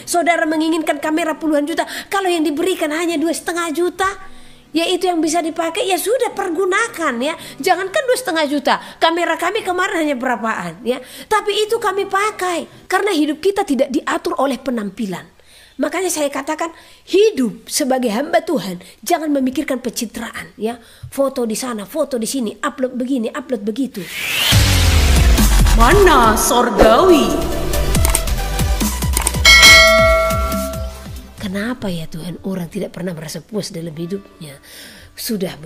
Saudara menginginkan kamera puluhan juta, kalau yang diberikan hanya 2,5 juta, ya itu yang bisa dipakai, ya sudah pergunakan ya. Jangankan 2,5 juta, kamera kami kemarin hanya berapaan ya, tapi itu kami pakai karena hidup kita tidak diatur oleh penampilan. Makanya saya katakan hidup sebagai hamba Tuhan jangan memikirkan pencitraan ya. Foto di sana, foto di sini, upload begini, upload begitu. Mana sorgawi? Kenapa ya Tuhan orang tidak pernah merasa puas dalam hidupnya? Sudah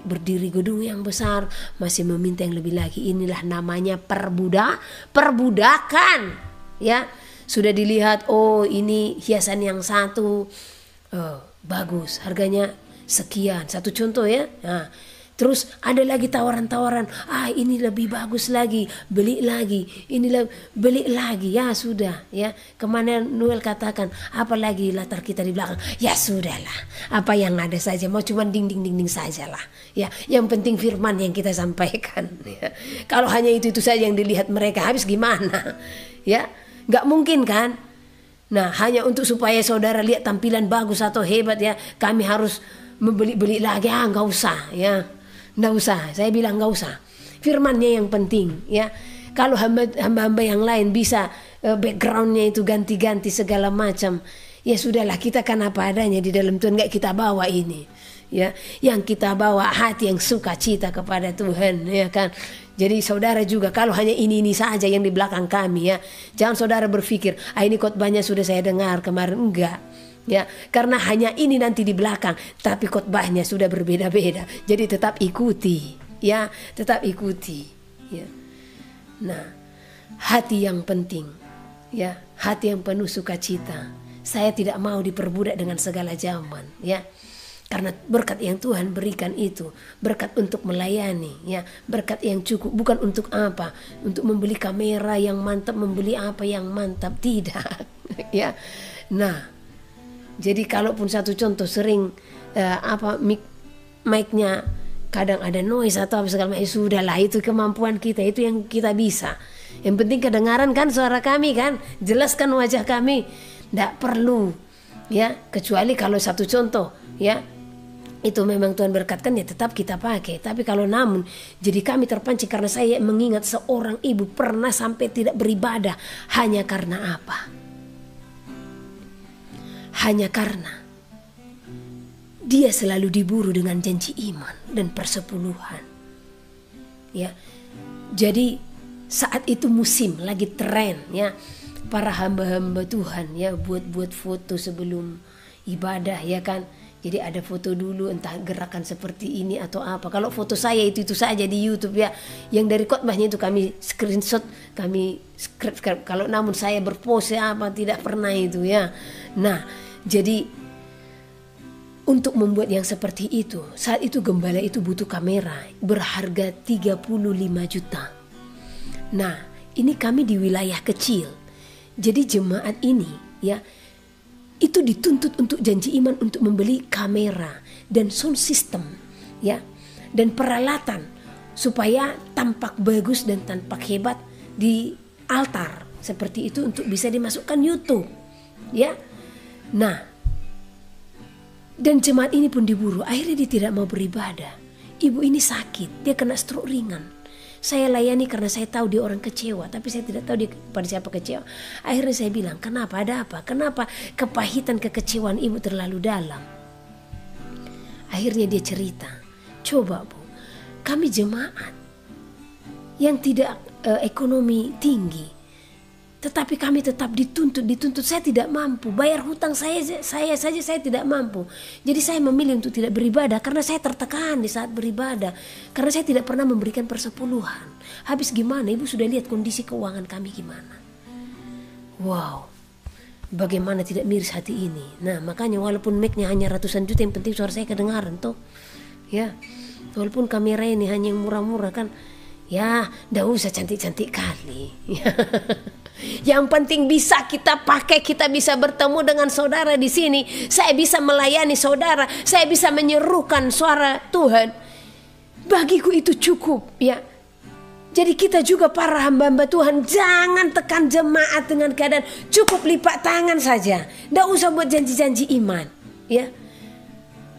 berdiri gedung yang besar, masih meminta yang lebih lagi. Inilah namanya perbudakan ya. Sudah dilihat, oh ini hiasan yang satu bagus, harganya sekian, satu contoh ya. Nah, terus ada lagi tawaran-tawaran, ini lebih bagus lagi, beli lagi, beli lagi, ya sudah ya. Kemana Noel katakan, apalagi latar kita di belakang, ya sudahlah, apa yang ada saja, mau cuma dinding sajalah ya. Yang penting firman yang kita sampaikan ya. Kalau hanya itu saja yang dilihat mereka, habis gimana ya. Gak mungkin kan. Nah hanya untuk supaya saudara lihat tampilan bagus atau hebat ya, kami harus membeli lagi. Gak usah ya, gak usah. Saya bilang gak usah. Firmannya yang penting ya. Kalau hamba-hamba yang lain bisa backgroundnya itu ganti-ganti segala macam, ya sudahlah, kita kan apa adanya di dalam Tuhan. Gak kita bawa ini ya, yang kita bawa hati yang sukacita kepada Tuhan ya kan. Jadi saudara juga kalau hanya ini saja yang di belakang kami ya, jangan saudara berpikir ini khotbahnya sudah saya dengar kemarin, enggak ya, karena hanya ini nanti di belakang, tapi khotbahnya sudah berbeda-beda. Jadi tetap ikuti ya, tetap ikuti ya. Nah, hati yang penting ya, hati yang penuh sukacita. Saya tidak mau diperbudak dengan segala zaman ya. Karena berkat yang Tuhan berikan itu berkat untuk melayani ya, berkat yang cukup, bukan untuk apa, untuk membeli kamera yang mantap, membeli apa yang mantap, tidak ya. Nah, jadi kalaupun satu contoh sering mic-nya kadang ada noise atau apa segala macam, sudahlah, itu kemampuan kita, itu yang kita bisa. Yang penting kedengaran kan suara kami kan, jelaskan wajah kami, tidak perlu ya, kecuali kalau satu contoh ya, itu memang Tuhan berkatkan ya tetap kita pakai. Tapi kalau namun jadi kami terpancing, karena saya mengingat seorang ibu pernah sampai tidak beribadah hanya karena apa? Hanya karena dia selalu diburu dengan janji iman dan persepuluhan ya. Jadi saat itu musim lagi tren ya, para hamba-hamba Tuhan ya buat foto sebelum ibadah ya kan. Jadi ada foto dulu, entah gerakan seperti ini atau apa. Kalau foto saya itu saja di YouTube ya, yang dari khotbahnya itu kami screenshot, kami script. Kalau namun saya berpose apa, tidak pernah itu ya. Nah, jadi untuk membuat yang seperti itu, saat itu gembala itu butuh kamera berharga 35 juta. Nah, ini kami di wilayah kecil. Jadi jemaat ini ya, itu dituntut untuk janji iman untuk membeli kamera dan sound system ya, dan peralatan supaya tampak bagus dan tampak hebat di altar seperti itu untuk bisa dimasukkan YouTube ya. Nah, dan jemaat ini pun diburu, akhirnya dia tidak mau beribadah. Ibu ini sakit, dia kena stroke ringan. Saya layani karena saya tahu dia orang kecewa, tapi saya tidak tahu dia pada siapa kecewa. Akhirnya saya bilang, kenapa, ada apa? Kenapa kepahitan, kekecewaan ibu terlalu dalam? Akhirnya dia cerita, coba Bu, kami jemaat yang tidak ekonomi tinggi, tetapi kami tetap dituntut. Saya tidak mampu bayar hutang saya saja saya tidak mampu. Jadi saya memilih untuk tidak beribadah karena saya tertekan di saat beribadah, karena saya tidak pernah memberikan persepuluhan. Habis gimana? Ibu sudah lihat kondisi keuangan kami gimana. Wow, bagaimana tidak miris hati ini. Nah, makanya walaupun mic-nya hanya ratusan juta, yang penting suara saya kedengaran toh ya. Walaupun kamera ini hanya yang murah-murah kan ya, ndak usah cantik-cantik kali ya. Yang penting bisa kita pakai, kita bisa bertemu dengan saudara di sini. Saya bisa melayani saudara, saya bisa menyerukan suara Tuhan. Bagiku itu cukup ya. Jadi kita juga para hamba-hamba Tuhan jangan tekan jemaat dengan keadaan cukup lipat tangan saja. Nggak usah buat janji-janji iman. Ya.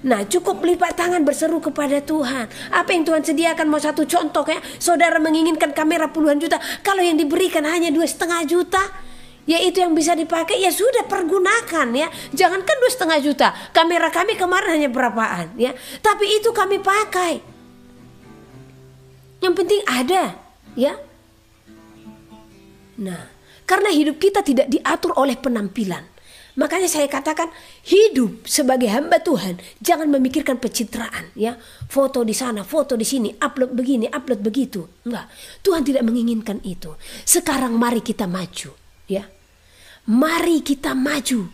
Nah, cukup lipat tangan berseru kepada Tuhan. Apa yang Tuhan sediakan, mau satu contoh kayak saudara menginginkan kamera puluhan juta. Kalau yang diberikan hanya 2,5 juta, yaitu yang bisa dipakai, ya sudah pergunakan ya. Jangankan 2,5 juta. Kamera kami kemarin hanya berapaan ya. Tapi itu kami pakai. Yang penting ada ya. Nah, karena hidup kita tidak diatur oleh penampilan. Makanya saya katakan hidup sebagai hamba Tuhan jangan memikirkan pencitraan ya. Foto di sana, foto di sini, upload begini, upload begitu. Enggak. Tuhan tidak menginginkan itu. Sekarang mari kita maju ya. Mari kita maju.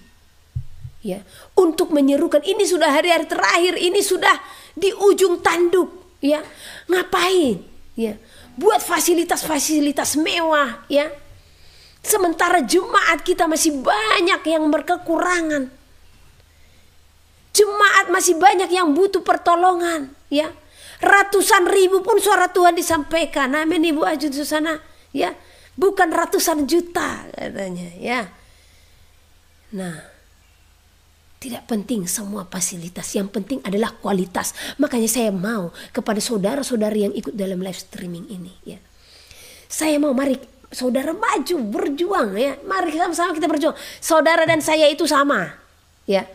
Ya, untuk menyerukan ini sudah hari-hari terakhir, ini sudah di ujung tanduk ya. Ngapain? Ya, buat fasilitas-fasilitas mewah ya. Sementara jemaat kita masih banyak yang berkekurangan. Jemaat masih banyak yang butuh pertolongan ya. Ratusan ribu pun suara Tuhan disampaikan. Amin Ibu Ajun Susana ya. Bukan ratusan juta katanya ya. Nah, tidak penting semua fasilitas, yang penting adalah kualitas. Makanya saya mau kepada saudara-saudari yang ikut dalam live streaming ini ya. Saya mau mari saudara maju, berjuang ya. Mari sama-sama kita berjuang. Saudara dan saya itu sama ya.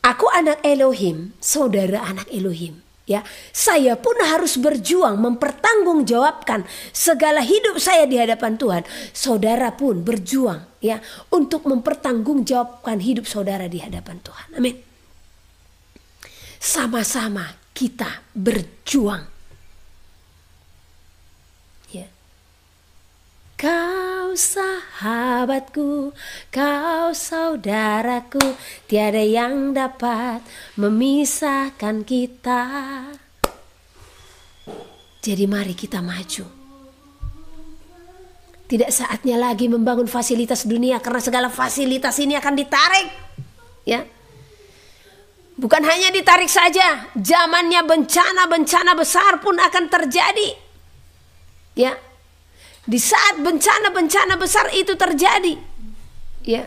Aku anak Elohim, saudara anak Elohim ya. Saya pun harus berjuang mempertanggungjawabkan segala hidup saya di hadapan Tuhan. Saudara pun berjuang ya untuk mempertanggungjawabkan hidup saudara di hadapan Tuhan. Amin. Sama-sama kita berjuang. Ya. Kau sahabatku, kau saudaraku, tiada yang dapat memisahkan kita. Jadi mari kita maju. Tidak saatnya lagi membangun fasilitas dunia karena segala fasilitas ini akan ditarik. Ya. Bukan hanya ditarik saja, zamannya bencana-bencana besar pun akan terjadi. Ya. Di saat bencana-bencana besar itu terjadi, ya,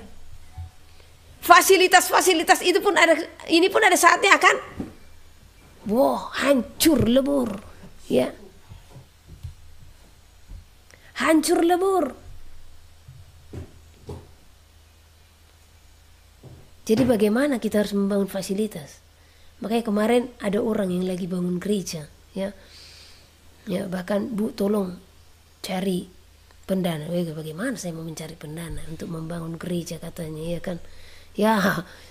fasilitas-fasilitas itu pun ada, ini pun ada saatnya akan, hancur lebur, ya, hancur lebur. Jadi bagaimana kita harus membangun fasilitas? Makanya kemarin ada orang yang lagi bangun gereja, ya, ya bahkan Bu tolong cari pendana. Bagaimana saya mau mencari pendana untuk membangun gereja katanya ya kan. Ya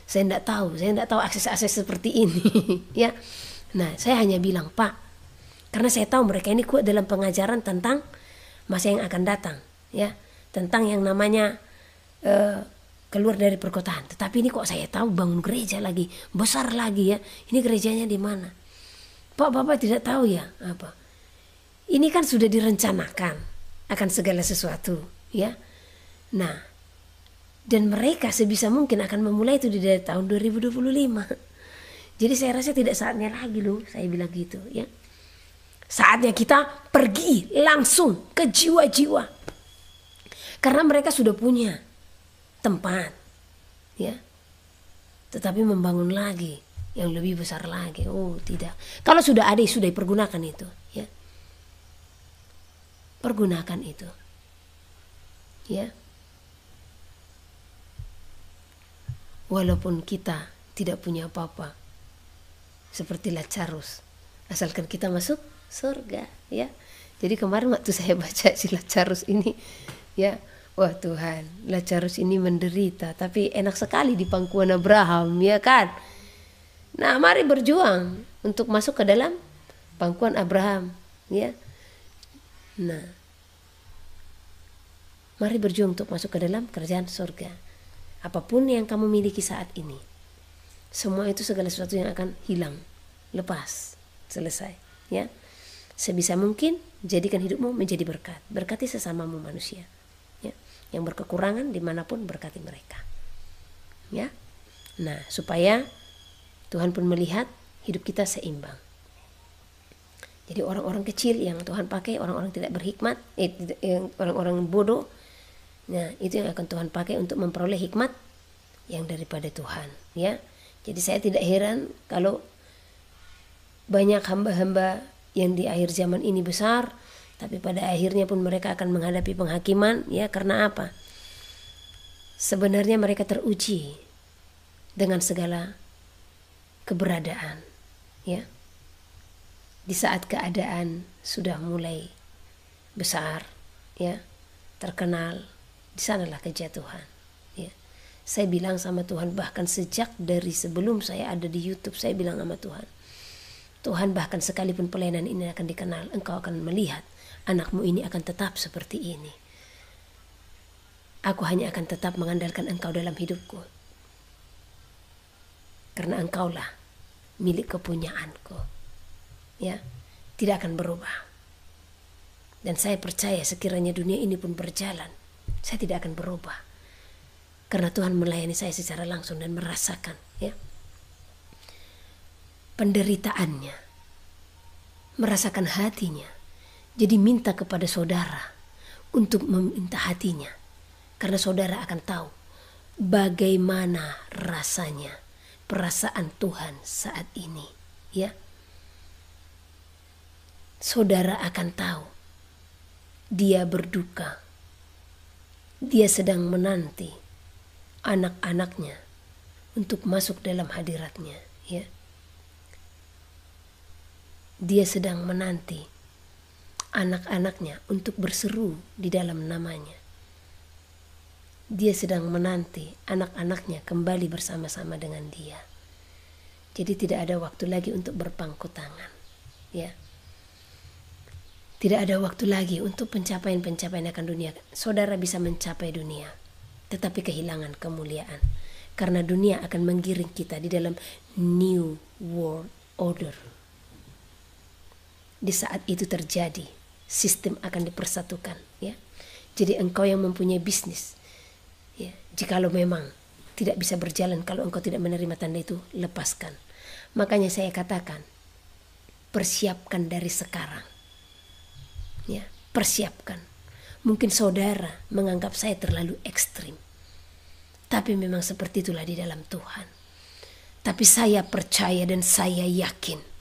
saya tidak tahu akses-akses seperti ini ya. Nah saya hanya bilang Pak, karena saya tahu mereka ini kuat dalam pengajaran tentang masa yang akan datang ya, tentang yang namanya keluar dari perkotaan. Tetapi ini kok saya tahu bangun gereja lagi besar lagi ya, ini gerejanya di mana Pak? Bapak tidak tahu ya apa? Ini kan sudah direncanakan akan segala sesuatu ya. Nah, dan mereka sebisa mungkin akan memulai itu dari tahun 2025. Jadi saya rasa tidak saatnya lagi loh, saya bilang gitu ya. Saatnya kita pergi langsung ke jiwa-jiwa. Karena mereka sudah punya tempat ya. Tetapi membangun lagi yang lebih besar lagi. Oh, tidak. Kalau sudah ada sudah dipergunakan itu ya. Pergunakan itu ya. Walaupun kita tidak punya apa-apa seperti Lazarus, asalkan kita masuk surga ya. Jadi kemarin waktu saya baca si Lazarus ini ya, wah Tuhan, Lazarus ini menderita tapi enak sekali di pangkuan Abraham ya kan. Nah mari berjuang untuk masuk ke dalam pangkuan Abraham ya. Nah, mari berjuang untuk masuk ke dalam kerajaan surga. Apapun yang kamu miliki saat ini, semua itu segala sesuatu yang akan hilang, lepas, selesai. Ya, sebisa mungkin jadikan hidupmu menjadi berkat. Berkati sesamamu manusia. Ya, yang berkekurangan dimanapun berkati mereka. Ya, nah supaya Tuhan pun melihat hidup kita seimbang. Jadi orang-orang kecil yang Tuhan pakai, orang-orang tidak berhikmat, orang-orang bodoh, nah itu yang akan Tuhan pakai untuk memperoleh hikmat yang daripada Tuhan, ya. Jadi saya tidak heran kalau banyak hamba-hamba yang di akhir zaman ini besar, tapi pada akhirnya pun mereka akan menghadapi penghakiman, ya. Karena apa? Sebenarnya mereka teruji dengan segala keberadaan, ya. Di saat keadaan sudah mulai besar, ya, terkenal, di sanalah kejatuhan, ya. Saya bilang sama Tuhan, bahkan sejak dari sebelum saya ada di YouTube, saya bilang sama Tuhan, Tuhan, bahkan sekalipun pelayanan ini akan dikenal, Engkau akan melihat anakmu ini akan tetap seperti ini. Aku hanya akan tetap mengandalkan Engkau dalam hidupku, karena Engkaulah milik kepunyaanku, ya, tidak akan berubah. Dan saya percaya sekiranya dunia ini pun berjalan, saya tidak akan berubah, karena Tuhan melayani saya secara langsung dan merasakan, ya, penderitaannya, merasakan hatinya. Jadi minta kepada saudara untuk meminta hatinya, karena saudara akan tahu bagaimana rasanya perasaan Tuhan saat ini, ya. Saudara akan tahu dia berduka, dia sedang menanti anak-anaknya untuk masuk dalam hadiratnya, ya. Dia sedang menanti anak-anaknya untuk berseru di dalam namanya. Dia sedang menanti anak-anaknya kembali bersama-sama dengan dia. Jadi tidak ada waktu lagi untuk berpangku tangan, ya. Tidak ada waktu lagi untuk pencapaian-pencapaian akan dunia. Saudara bisa mencapai dunia, tetapi kehilangan kemuliaan. Karena dunia akan menggiring kita di dalam New World Order. Di saat itu terjadi, sistem akan dipersatukan, ya. Jadi engkau yang mempunyai bisnis, ya, jikalau memang tidak bisa berjalan kalau engkau tidak menerima tanda itu, lepaskan. Makanya saya katakan, persiapkan dari sekarang, ya, persiapkan. Mungkin saudara menganggap saya terlalu ekstrim, tapi memang seperti itulah di dalam Tuhan. Tapi saya percaya dan saya yakin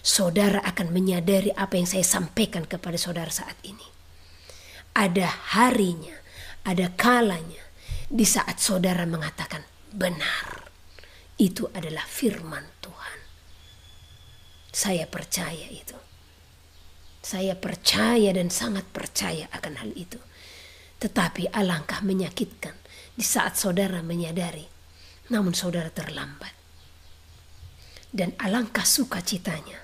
saudara akan menyadari apa yang saya sampaikan kepada saudara saat ini. Ada harinya, ada kalanya, di saat saudara mengatakan benar, itu adalah firman Tuhan. Saya percaya itu. Saya percaya dan sangat percaya akan hal itu. Tetapi alangkah menyakitkan di saat saudara menyadari, namun saudara terlambat. Dan alangkah sukacitanya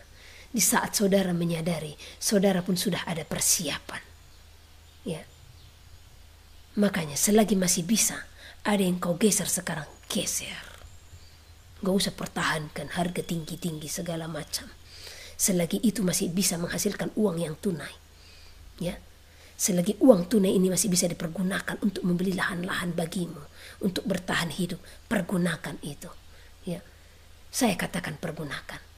di saat saudara menyadari, saudara pun sudah ada persiapan, ya. Makanya selagi masih bisa, ada yang kau geser sekarang, geser. Gak usah pertahankan harga tinggi-tinggi segala macam. Selagi itu masih bisa menghasilkan uang yang tunai, ya. Selagi uang tunai ini masih bisa dipergunakan untuk membeli lahan-lahan bagimu, untuk bertahan hidup, pergunakan itu, ya. Saya katakan pergunakan.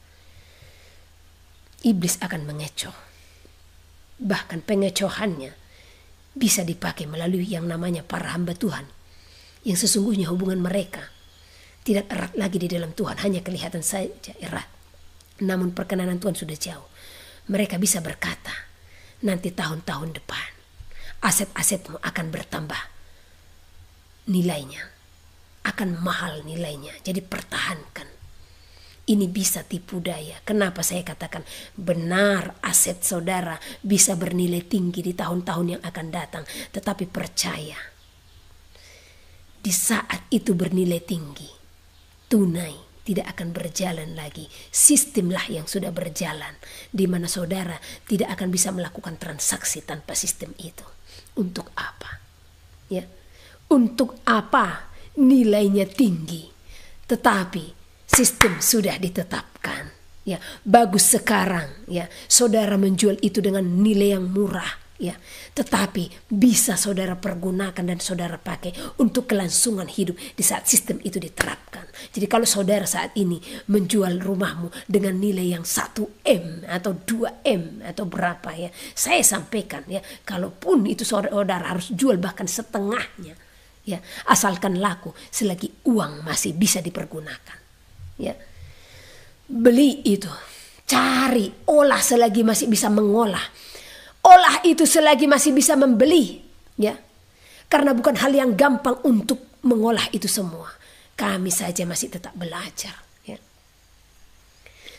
Iblis akan mengecoh. Bahkan pengecohannya bisa dipakai melalui yang namanya para hamba Tuhan, yang sesungguhnya hubungan mereka tidak erat lagi di dalam Tuhan, hanya kelihatan saja erat, namun perkenanan Tuhan sudah jauh. Mereka bisa berkata, nanti tahun-tahun depan aset-asetmu akan bertambah nilainya, akan mahal nilainya, jadi pertahankan. Ini bisa tipu daya. Kenapa saya katakan benar, aset saudara bisa bernilai tinggi di tahun-tahun yang akan datang. Tetapi percaya, di saat itu bernilai tinggi, tunai tidak akan berjalan lagi. Sistemlah yang sudah berjalan, di mana saudara tidak akan bisa melakukan transaksi tanpa sistem itu. Untuk apa? Ya, untuk apa nilainya tinggi, tetapi sistem sudah ditetapkan, ya. Bagus sekarang, ya, saudara menjual itu dengan nilai yang murah, ya. Tetapi bisa saudara pergunakan dan saudara pakai untuk kelangsungan hidup di saat sistem itu diterapkan. Jadi kalau saudara saat ini menjual rumahmu dengan nilai yang 1M atau 2M atau berapa ya, saya sampaikan ya, kalaupun itu saudara harus jual bahkan setengahnya, ya, asalkan laku selagi uang masih bisa dipergunakan, ya. Beli itu, cari, olah selagi masih bisa mengolah. Olah itu selagi masih bisa membeli, ya. Karena bukan hal yang gampang untuk mengolah itu semua. Kami saja masih tetap belajar, ya.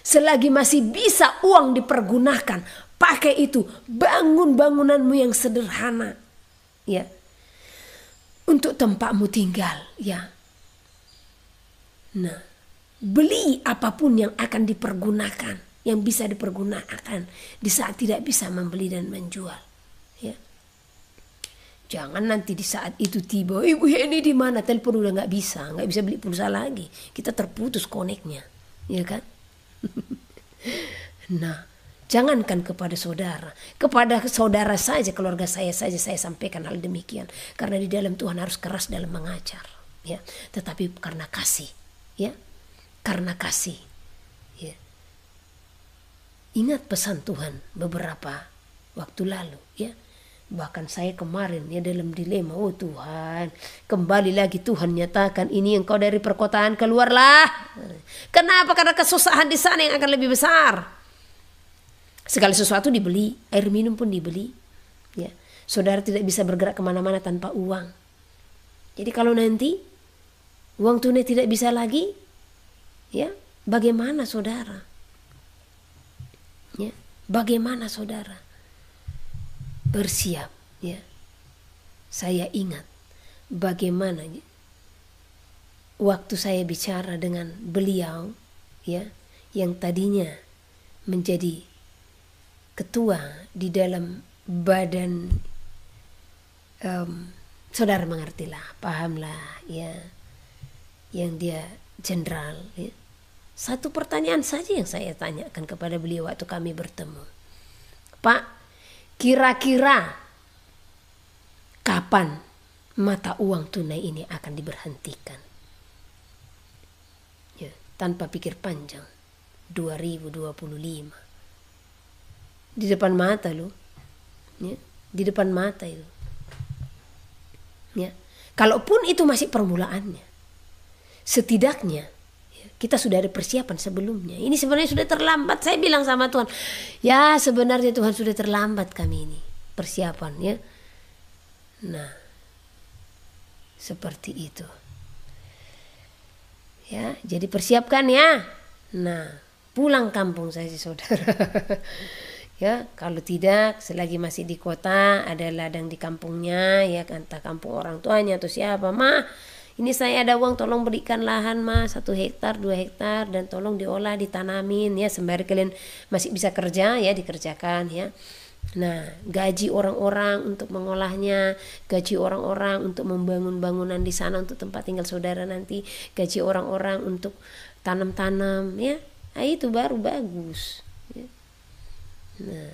Selagi masih bisa uang dipergunakan, pakai itu, bangun bangunanmu yang sederhana, ya. Untuk tempatmu tinggal, ya. Nah, beli apapun yang akan dipergunakan, yang bisa dipergunakan di saat tidak bisa membeli dan menjual, ya. Jangan nanti di saat itu tiba, Ibu ini di mana? Telepon udah nggak bisa beli pulsa lagi, kita terputus koneknya, ya kan? Nah, jangankan kepada saudara saja, keluarga saya saja saya sampaikan hal demikian, karena di dalam Tuhan harus keras dalam mengajar, ya. Tetapi karena kasih, ya. Karena kasih, ya. Ingat pesan Tuhan beberapa waktu lalu, ya. Bahkan saya kemarin ya dalam dilema, oh Tuhan, kembali lagi Tuhan nyatakan ini engkau dari perkotaan keluarlah. Kenapa? Karena kesusahan di sana yang akan lebih besar. Segala sesuatu dibeli, air minum pun dibeli, ya. Saudara tidak bisa bergerak kemana-mana tanpa uang. Jadi kalau nanti uang tunai tidak bisa lagi, ya, bagaimana saudara? Ya, bagaimana saudara? Bersiap, ya. Saya ingat bagaimana waktu saya bicara dengan beliau, ya, yang tadinya menjadi ketua di dalam badan, saudara mengertilah, pahamlah, ya, yang dia jenderal, ya. Satu pertanyaan saja yang saya tanyakan kepada beliau waktu kami bertemu, Pak, kira-kira kapan mata uang tunai ini akan diberhentikan? Ya, tanpa pikir panjang, 2025. Di depan mata loh, ya, di depan mata itu, ya. Kalaupun itu masih permulaannya, setidaknya ya, kita sudah ada persiapan sebelumnya. Ini sebenarnya sudah terlambat. Saya bilang sama Tuhan, ya sebenarnya Tuhan sudah terlambat kami ini persiapan, ya. Nah, seperti itu, ya. Jadi persiapkan ya. Nah, pulang kampung saya sih saudara. Ya, kalau tidak selagi masih di kota ada ladang di kampungnya, ya, entah kampung orang tuanya atau siapa, mah ini saya ada uang, tolong berikan lahan mah 1 hektar 2 hektar dan tolong diolah ditanamin, ya, sembari kalian masih bisa kerja, ya, dikerjakan, ya. Nah, gaji orang-orang untuk mengolahnya, gaji orang-orang untuk membangun bangunan di sana untuk tempat tinggal saudara nanti, gaji orang-orang untuk tanam-tanam, ya. Nah, itu baru bagus. Nah,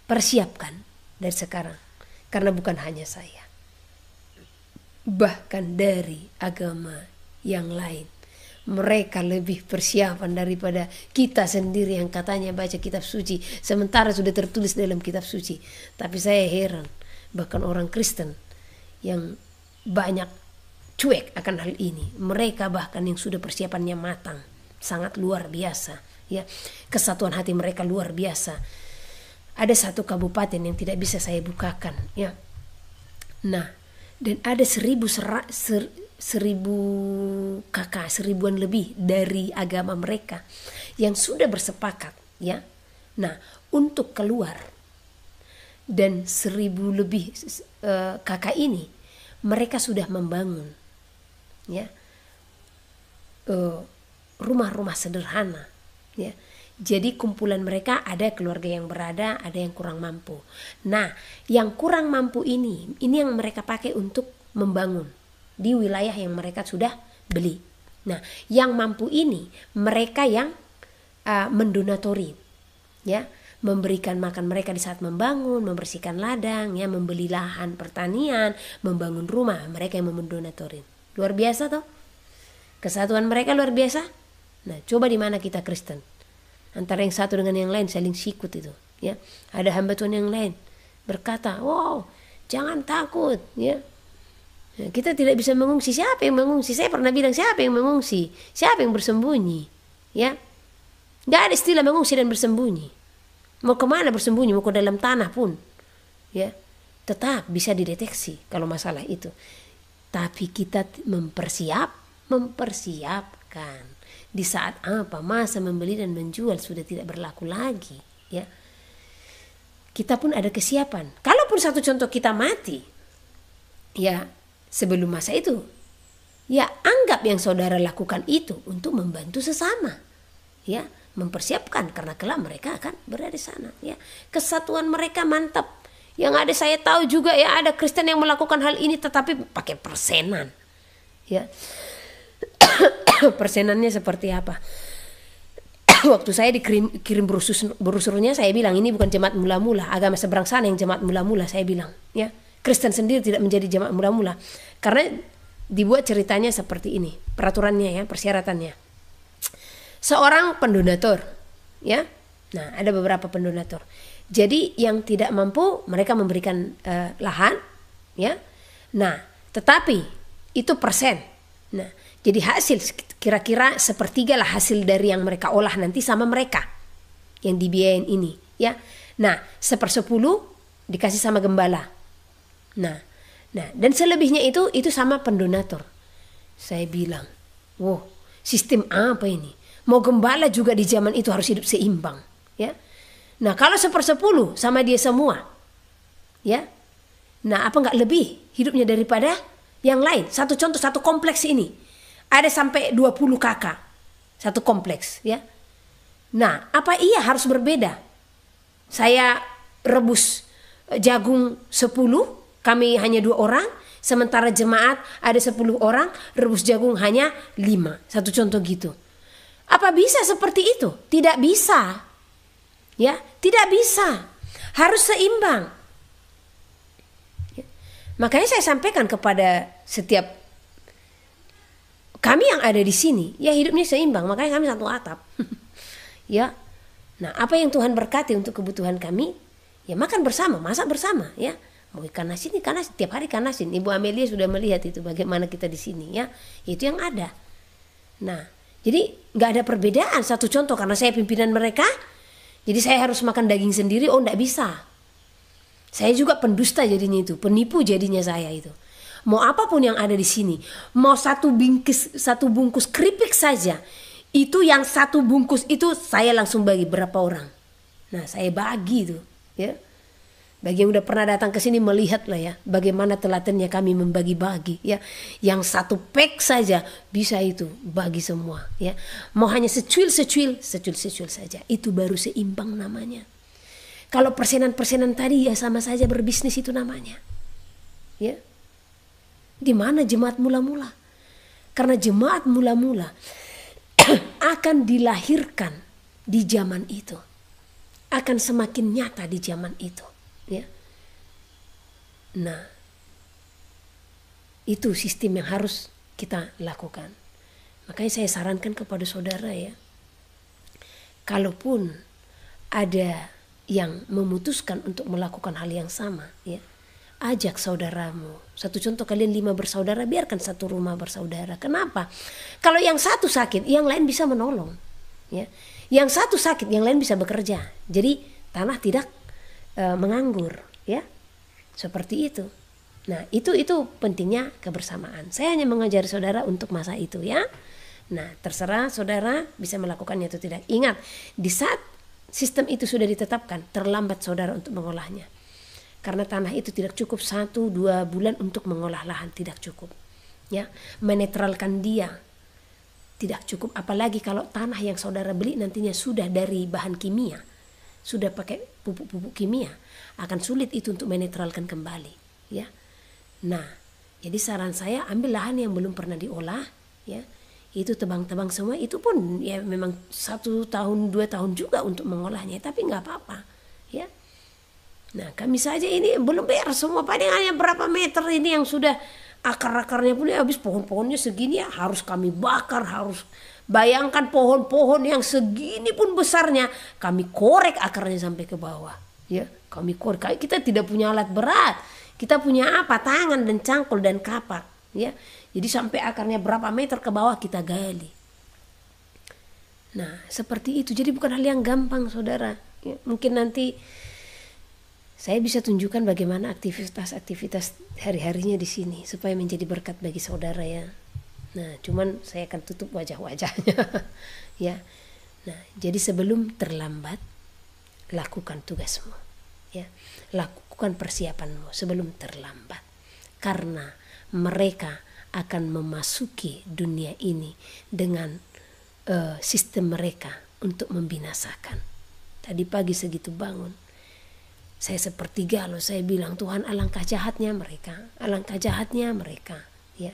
persiapkan dari sekarang, karena bukan hanya saya, bahkan dari agama yang lain mereka lebih persiapan daripada kita sendiri yang katanya baca kitab suci sementara sudah tertulis dalam kitab suci. Tapi saya heran, bahkan orang Kristen yang banyak cuek akan hal ini, mereka bahkan yang sudah persiapannya matang, sangat luar biasa, ya, kesatuan hati mereka luar biasa. Ada satu kabupaten yang tidak bisa saya bukakan, ya. Nah, dan ada 1000 kakak, 1000-an lebih dari agama mereka yang sudah bersepakat, ya. Nah, untuk keluar, dan 1000 lebih kakak ini mereka sudah membangun, ya, rumah-rumah sederhana, ya. Jadi kumpulan mereka ada keluarga yang berada, ada yang kurang mampu. Nah, yang kurang mampu ini yang mereka pakai untuk membangun di wilayah yang mereka sudah beli. Nah, yang mampu ini mereka yang mendonatori, ya, memberikan makan mereka di saat membangun, membersihkan ladang, ya, membeli lahan pertanian, membangun rumah, mereka yang mendonatorin. Luar biasa toh? Kesatuan mereka luar biasa. Nah, coba di mana kita Kristen? Antara yang satu dengan yang lain saling sikut itu, ya. Ada hamba Tuhan yang lain berkata, "Wow, jangan takut," ya. Nah, kita tidak bisa mengungsi. Siapa yang mengungsi? Saya pernah bilang, siapa yang mengungsi? Siapa yang bersembunyi? Ya, nggak ada istilah mengungsi dan bersembunyi. Mau kemana bersembunyi? Mau ke dalam tanah pun, ya, tetap bisa dideteksi kalau masalah itu. Tapi kita mempersiapkan di saat apa masa membeli dan menjual sudah tidak berlaku lagi, ya. Kita pun ada kesiapan. Kalaupun satu contoh kita mati, ya, sebelum masa itu, ya, anggap yang saudara lakukan itu untuk membantu sesama, ya, mempersiapkan karena kelak mereka akan berada di sana, ya. Kesatuan mereka mantap. Yang ada saya tahu juga, ya, ada Kristen yang melakukan hal ini tetapi pakai persenan, ya. Persenannya seperti apa? Waktu saya dikirim brosurnya, saya bilang ini bukan jemaat mula-mula, agama seberang sana yang jemaat mula-mula, saya bilang, ya. Kristen sendiri tidak menjadi jemaat mula-mula karena dibuat ceritanya seperti ini, peraturannya, ya, persyaratannya. Seorang pendonatur, ya. Nah, ada beberapa pendonatur. Jadi yang tidak mampu mereka memberikan lahan, ya. Nah, tetapi itu persen. Nah, jadi hasil kira-kira sepertiga lah hasil dari yang mereka olah nanti sama mereka yang dibiayain ini, ya. Nah, 1/10 dikasih sama gembala. Nah, dan selebihnya itu sama pendonator. Saya bilang, wow, sistem apa ini? Mau gembala juga di zaman itu harus hidup seimbang, ya. Nah, kalau 1/10 sama dia semua, ya. Nah, apa nggak lebih hidupnya daripada yang lain? Satu contoh, satu kompleks ini ada sampai 20 kakak satu kompleks, ya. Nah, apa iya harus berbeda? Saya rebus jagung 10, kami hanya 2 orang, sementara jemaat ada 10 orang, rebus jagung hanya 5. Satu contoh gitu. Apa bisa seperti itu? Tidak bisa. Ya, tidak bisa. Harus seimbang. Ya. Makanya saya sampaikan kepada setiap kami yang ada di sini, ya, hidupnya seimbang. Makanya kami satu atap. Ya. Nah, apa yang Tuhan berkati untuk kebutuhan kami, ya, makan bersama, masak bersama, ya. Mau ikan asin, tiap hari ikan asin. Ibu Amelia sudah melihat itu bagaimana kita di sini, ya. Itu yang ada. Nah, jadi nggak ada perbedaan. Satu contoh, karena saya pimpinan mereka, jadi saya harus makan daging sendiri. Oh, nggak bisa. Saya juga pendusta jadinya itu, penipu jadinya saya itu. Mau apapun yang ada di sini, mau satu bungkus keripik saja, itu yang satu bungkus itu saya langsung bagi berapa orang. Nah, saya bagi itu, ya. Bagi yang udah pernah datang ke sini melihat lah, ya, bagaimana telatennya kami membagi-bagi, ya. Yang satu pack saja bisa itu bagi semua, ya. Mau hanya secuil saja, itu baru seimbang namanya. Kalau persenan-persenan tadi, ya, sama saja berbisnis itu namanya, ya. Di mana jemaat mula-mula? Karena jemaat mula-mula akan dilahirkan di zaman itu, akan semakin nyata di zaman itu, ya. Nah, itu sistem yang harus kita lakukan. Makanya saya sarankan kepada saudara, ya, kalaupun ada yang memutuskan untuk melakukan hal yang sama, ya, ajak saudaramu. Satu contoh, kalian 5 bersaudara, biarkan satu rumah bersaudara. Kenapa? Kalau yang satu sakit, yang lain bisa menolong, ya. Yang satu sakit, yang lain bisa bekerja. Jadi tanah tidak menganggur, ya. Seperti itu. Nah, itu pentingnya kebersamaan. Saya hanya mengajari saudara untuk masa itu, ya. Nah, terserah saudara bisa melakukannya atau tidak. Ingat, di saat sistem itu sudah ditetapkan, terlambat saudara untuk mengolahnya. Karena tanah itu tidak cukup 1-2 bulan untuk mengolah lahan, tidak cukup, ya. Menetralkan dia tidak cukup, apalagi kalau tanah yang saudara beli nantinya sudah dari bahan kimia, sudah pakai pupuk-pupuk kimia, akan sulit itu untuk menetralkan kembali, ya. Nah, jadi saran saya, ambil lahan yang belum pernah diolah, ya. Itu tebang-tebang semua, itu pun ya memang 1 tahun 2 tahun juga untuk mengolahnya, tapi nggak apa-apa. ya. Nah kami saja ini belum beres semua, paling hanya berapa meter ini yang sudah akar-akarnya pun habis, pohon-pohonnya segini ya harus kami bakar, harus bayangkan pohon-pohon yang segini pun besarnya kami korek akarnya sampai ke bawah, ya kami korek. Kita tidak punya alat berat, kita punya apa, tangan dan cangkul dan kapak, ya. Jadi sampai akarnya berapa meter ke bawah kita gali. Nah seperti itu, jadi bukan hal yang gampang saudara, ya, mungkin nanti saya bisa tunjukkan bagaimana aktivitas-aktivitas hari-harinya di sini supaya menjadi berkat bagi saudara ya. Nah, cuman saya akan tutup wajah-wajahnya ya. Nah, jadi sebelum terlambat lakukan tugasmu ya. Lakukan persiapanmu sebelum terlambat. Karena mereka akan memasuki dunia ini dengan sistem mereka untuk membinasakan. Tadi pagi segitu bangun, saya seperti galau, saya bilang Tuhan alangkah jahatnya mereka, alangkah jahatnya mereka, ya.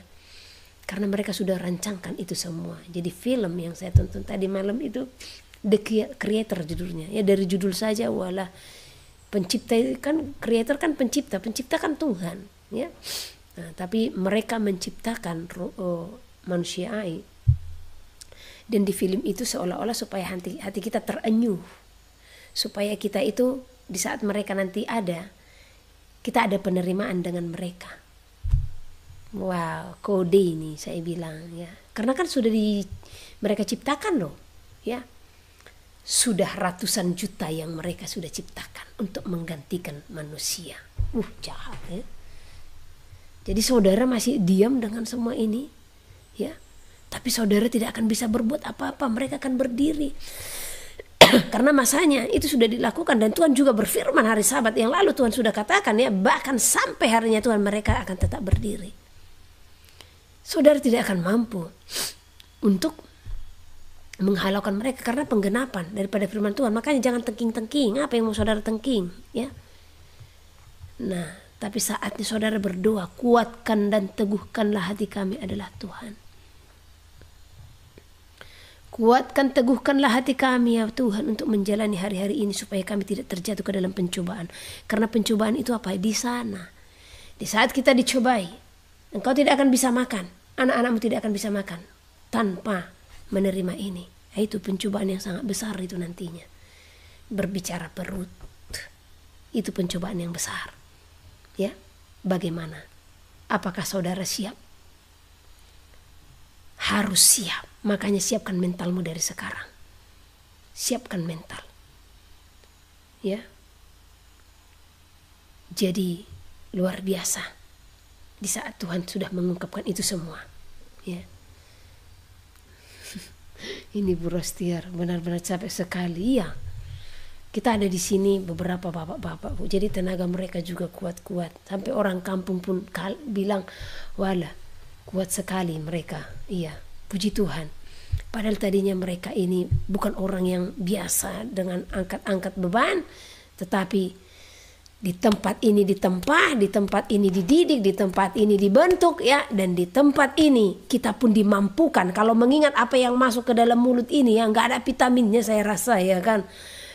Karena mereka sudah rancangkan itu semua. Jadi film yang saya tonton tadi malam itu The Creator judulnya, ya dari judul saja walah pencipta kan, creator kan pencipta, pencipta kan Tuhan, ya. Nah, tapi mereka menciptakan manusia AI. Dan di film itu seolah-olah supaya hati kita terenyuh, supaya kita itu di saat mereka nanti ada, kita ada penerimaan dengan mereka. Wow, kode ini saya bilang ya. Karena kan sudah mereka ciptakan loh, ya. Sudah ratusan juta yang mereka sudah ciptakan untuk menggantikan manusia. Jahat ya. Jadi saudara masih diam dengan semua ini, ya. Tapi saudara tidak akan bisa berbuat apa-apa, mereka akan berdiri. Karena masanya itu sudah dilakukan, dan Tuhan juga berfirman hari Sabat yang lalu Tuhan sudah katakan ya, bahkan sampai harinya Tuhan mereka akan tetap berdiri. Saudara tidak akan mampu untuk menghalaukan mereka karena penggenapan daripada firman Tuhan. Makanya jangan tengking-tengking, apa yang mau saudara tengking, ya. Nah, tapi saatnya saudara berdoa, kuatkan dan teguhkanlah hati kami adalah Tuhan. Kuatkan, teguhkanlah hati kami ya Tuhan untuk menjalani hari-hari ini supaya kami tidak terjatuh ke dalam pencobaan. Karena pencobaan itu apa? Di sana. Di saat kita dicobai, engkau tidak akan bisa makan, anak-anakmu tidak akan bisa makan tanpa menerima ini. Itu pencobaan yang sangat besar itu nantinya. Berbicara perut, itu pencobaan yang besar. Ya, bagaimana? Apakah saudara siap? Harus siap. Makanya siapkan mentalmu dari sekarang. Siapkan mental. Ya. Jadi luar biasa di saat Tuhan sudah mengungkapkan itu semua. Ya. Ini Bu Rostiar benar-benar capek sekali ya. Kita ada di sini beberapa bapak-bapak, Bu. Jadi tenaga mereka juga kuat-kuat. Sampai orang kampung pun bilang, "Wala, kuat sekali mereka." Iya. Puji Tuhan. Padahal tadinya mereka ini bukan orang yang biasa dengan angkat-angkat beban, tetapi di tempat ini ditempa, di tempat ini dididik, di tempat ini dibentuk ya, dan di tempat ini kita pun dimampukan. Kalau mengingat apa yang masuk ke dalam mulut ini ya, nggak ada vitaminnya saya rasa ya kan.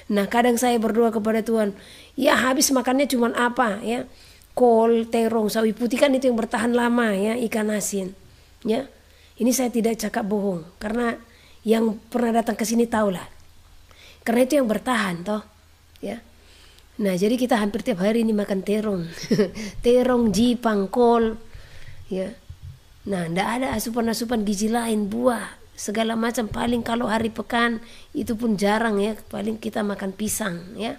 Nah kadang saya berdoa kepada Tuhan, ya habis makannya cuman apa ya, kol, terong, sawi putih kan itu yang bertahan lama ya, ikan asin ya. Ini saya tidak cakap bohong, karena yang pernah datang ke sini tahulah. Karena itu yang bertahan toh, ya. Nah, jadi kita hampir tiap hari ini makan terong. Terong, jipang, kol, ya. Nah, ndak ada asupan-asupan gizi lain, buah, segala macam. Paling kalau hari pekan itu pun jarang ya, paling kita makan pisang, ya.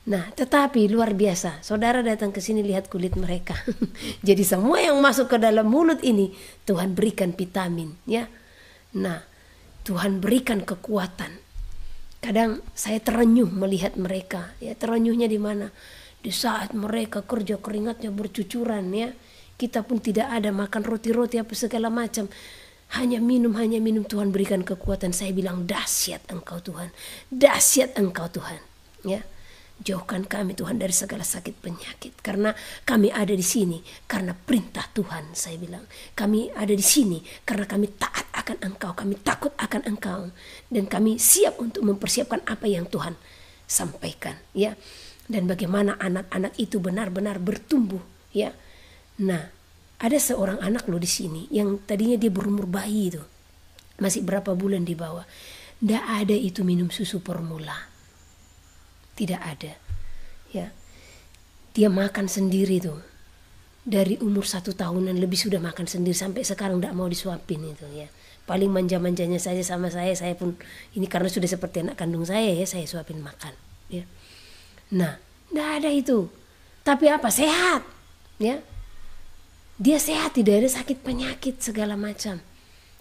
Nah, tetapi luar biasa. Saudara datang ke sini lihat kulit mereka. Jadi semua yang masuk ke dalam mulut ini Tuhan berikan vitamin, ya. Nah, Tuhan berikan kekuatan. Kadang saya terenyuh melihat mereka, ya. Terenyuhnya di mana? Di saat mereka kerja keringatnya bercucuran, ya. Kita pun tidak ada makan roti-roti apa segala macam. Hanya minum Tuhan berikan kekuatan. Saya bilang dahsyat Engkau Tuhan. Dahsyat Engkau Tuhan, ya. Jauhkan kami Tuhan dari segala sakit penyakit, karena kami ada di sini karena perintah Tuhan. Saya bilang kami ada di sini karena kami taat akan Engkau, kami takut akan Engkau, dan kami siap untuk mempersiapkan apa yang Tuhan sampaikan, ya. dan bagaimana anak-anak itu benar-benar bertumbuh, ya. Nah, ada seorang anak loh di sini yang tadinya dia berumur bayi itu, masih berapa bulan di bawah. Tidak ada itu minum susu formula, tidak ada, ya. Dia makan sendiri tuh, dari umur 1 tahunan lebih sudah makan sendiri, sampai sekarang tidak mau disuapin itu, ya. Paling manja-manjanya saja sama saya pun ini karena sudah seperti anak kandung saya, ya, saya suapin makan, ya. Nah, tidak ada itu. Tapi apa? Sehat, ya. Dia sehat, tidak ada sakit penyakit segala macam.